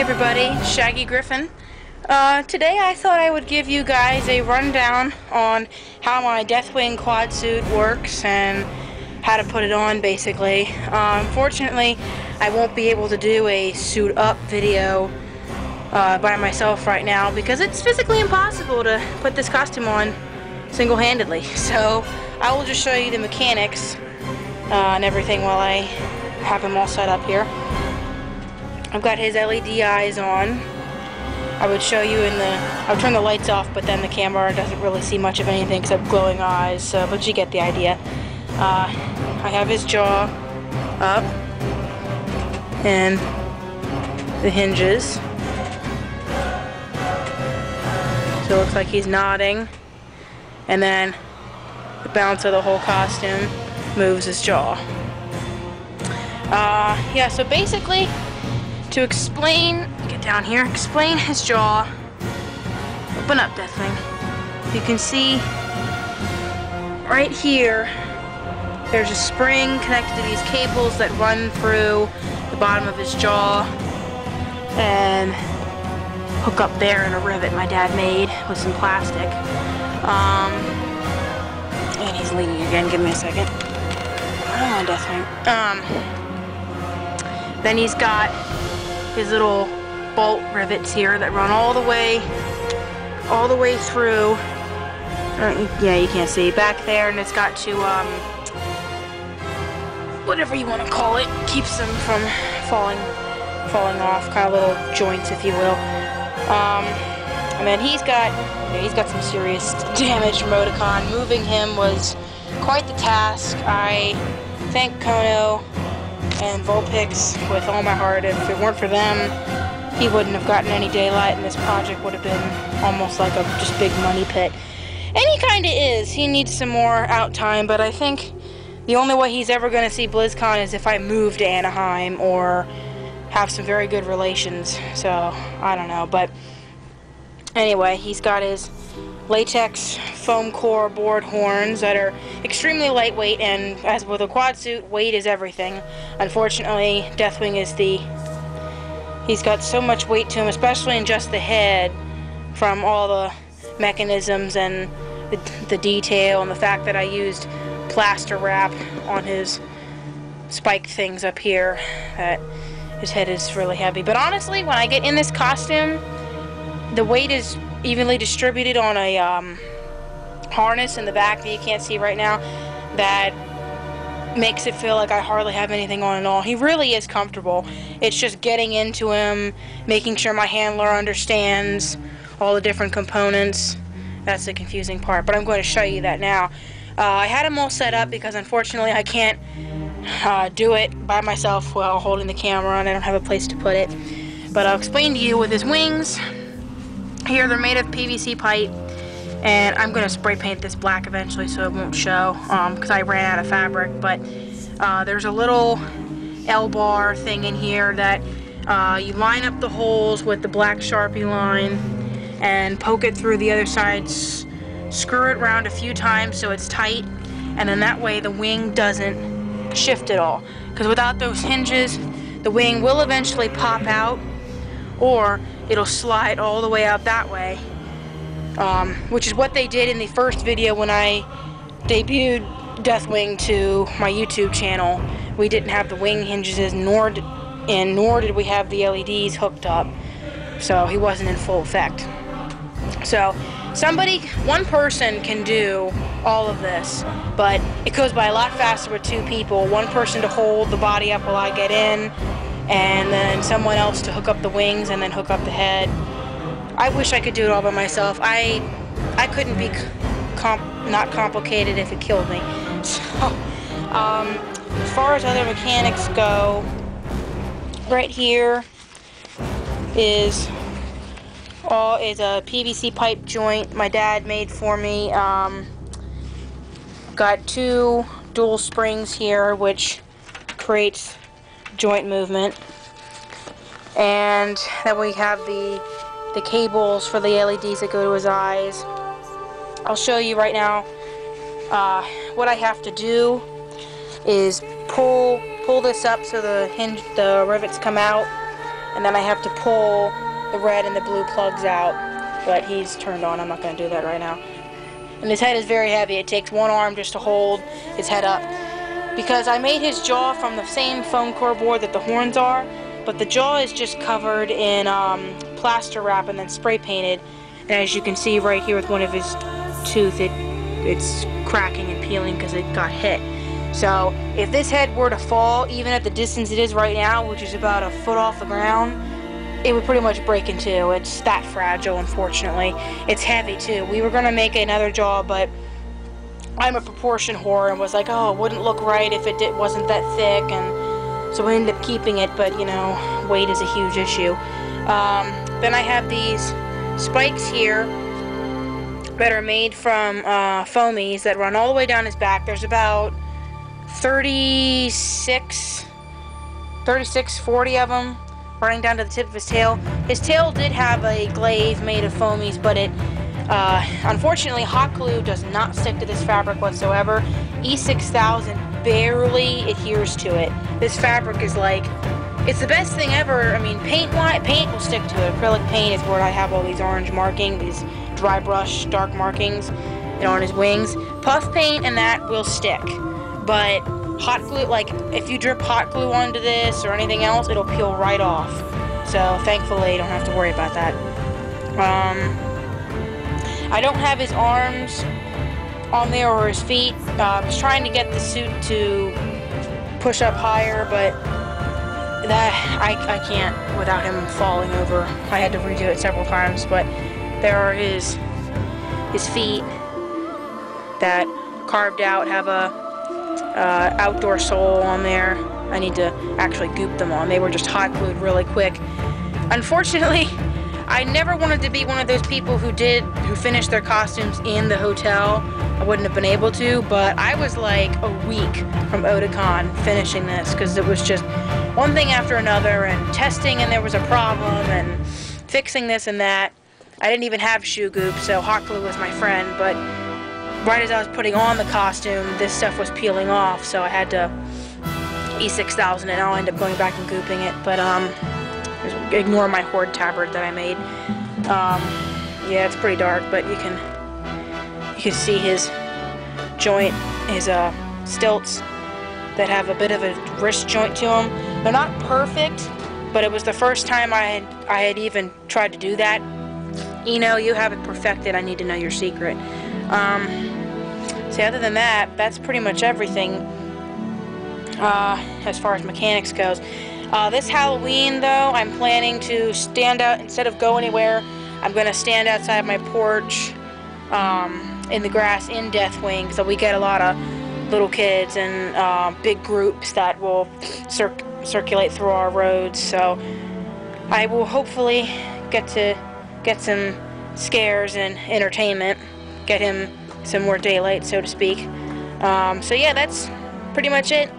everybody, Shaggy Griffin. Today I thought I would give you guys a rundown on how my Deathwing Quadsuit works and how to put it on, basically. Unfortunately, I won't be able to do a suit up video by myself right now because it's physically impossible to put this costume on single-handedly. So I will just show you the mechanics and everything while I have him all set up here. I've got his LED eyes on. I would show you I would turn the lights off, but then the camera doesn't really see much of anything except glowing eyes, so, but you get the idea. I have his jaw up, and the hinges. So it looks like he's nodding, and then the bounce of the whole costume moves his jaw. Yeah, so basically, to explain, get down here, explain his jaw. Open up, Deathwing. You can see right here, there's a spring connected to these cables that run through the bottom of his jaw and hook up there in a rivet my dad made with some plastic. And he's leaning again, give me a second. Come on, Deathwing. Then he's got his little bolt rivets here that run all the way through. Yeah, you can't see back there, and it's got to whatever you want to call it, keeps them from falling off, kind of little joints, if you will. And then he's got some serious damage from Oticon. Moving him was quite the task. I thank Kono and Vulpix with all my heart. If it weren't for them, he wouldn't have gotten any daylight, and this project would have been almost like a just big money pit. And he kind of is. He needs some more out time, but I think the only way he's ever going to see BlizzCon is if I move to Anaheim or have some very good relations. So, I don't know. But anyway, he's got his latex foam core board horns that are extremely lightweight, and as with a quad suit, weight is everything. Unfortunately, Deathwing is he's got so much weight to him, especially in just the head, from all the mechanisms and the detail and the fact that I used plaster wrap on his spike things up here, that his head is really heavy. But honestly, when I get in this costume, the weight is evenly distributed on a harness in the back that you can't see right now that makes it feel like I hardly have anything on at all. He really is comfortable. It's just getting into him, making sure my handler understands all the different components. That's the confusing part, but I'm going to show you that now. I had him all set up because unfortunately I can't do it by myself while holding the camera, and I don't have a place to put it. But I'll explain to you with his wings. Here they're made of PVC pipe, and I'm going to spray paint this black eventually so it won't show because I ran out of fabric. But there's a little L-bar thing in here that you line up the holes with the black Sharpie line and poke it through the other sides, screw it around a few times so it's tight, and then that way the wing doesn't shift at all. Because without those hinges, the wing will eventually pop out, or it'll slide all the way out that way, which is what they did in the first video when I debuted Deathwing to my YouTube channel. We didn't have the wing hinges, nor did we have the LEDs hooked up, so he wasn't in full effect. So one person can do all of this, but it goes by a lot faster with two people. One person to hold the body up while I get in, and then someone else to hook up the wings and then hook up the head. I wish I could do it all by myself. I couldn't be not complicated if it killed me. So, as far as other mechanics go, right here is a PVC pipe joint my dad made for me. Got two dual springs here, which creates joint movement, and then we have the cables for the LEDs that go to his eyes. I'll show you right now. What I have to do is pull this up so the rivets come out, and then I have to pull the red and the blue plugs out, but he's turned on. I'm not going to do that right now. And his head is very heavy. It takes one arm just to hold his head up, because I made his jaw from the same foam core board that the horns are, but the jaw is just covered in plaster wrap and then spray painted. And as you can see right here with one of his tooth, it's cracking and peeling because it got hit. So if this head were to fall, even at the distance it is right now, which is about a foot off the ground, it would pretty much break in two. It's that fragile, unfortunately. It's heavy too. We were going to make another jaw, but I'm a proportion whore and was like, oh, it wouldn't look right if it wasn't that thick, and so we ended up keeping it, but you know, weight is a huge issue. Then I have these spikes here that are made from foamies that run all the way down his back. There's about 36, 40 of them running down to the tip of his tail. His tail did have a glaive made of foamies, but it unfortunately hot glue does not stick to this fabric whatsoever. E6000 barely adheres to it. This fabric is like, it's the best thing ever. I mean, paint will stick to it. Acrylic paint is where I have all these orange markings, these dry brush dark markings, you know, on his wings. Puff paint and that will stick, but hot glue, like if you drip hot glue onto this or anything else, it'll peel right off. So thankfully, I don't have to worry about that. I don't have his arms on there or his feet. I was trying to get the suit to push up higher, but that I can't without him falling over. I had to redo it several times, but there are his feet that carved out have a outdoor sole on there. I need to actually goop them on. They were just hot glued really quick. Unfortunately, I never wanted to be one of those people who finished their costumes in the hotel. I wouldn't have been able to, but I was like a week from Otakon finishing this, because it was just one thing after another, and testing, and there was a problem, and fixing this and that. I didn't even have shoe goop, so hot glue was my friend, but right as I was putting on the costume, this stuff was peeling off, so I had to E6000 and I'll end up going back and gooping it, but ignore my horde tabard that I made. Yeah, it's pretty dark, but you can see his joint, his stilts that have a bit of a wrist joint to them. They're not perfect, but it was the first time I had even tried to do that. You know, you have it perfected. I need to know your secret. So other than that, that's pretty much everything as far as mechanics goes. This Halloween, though, I'm planning to stand out, instead of go anywhere, I'm going to stand outside my porch in the grass in Deathwing, so we get a lot of little kids and big groups that will circulate through our roads, so I will hopefully get some scares and entertainment, get him some more daylight, so to speak. So yeah, that's pretty much it.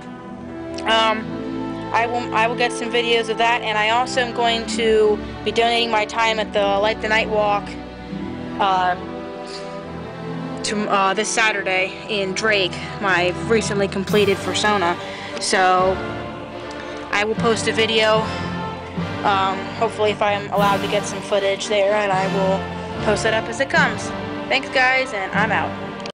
I will get some videos of that, and I also am going to be donating my time at the Light the Night Walk this Saturday in Drake, my recently completed fursona. So I will post a video, hopefully if I'm allowed to get some footage there, and I will post it up as it comes. Thanks guys, and I'm out.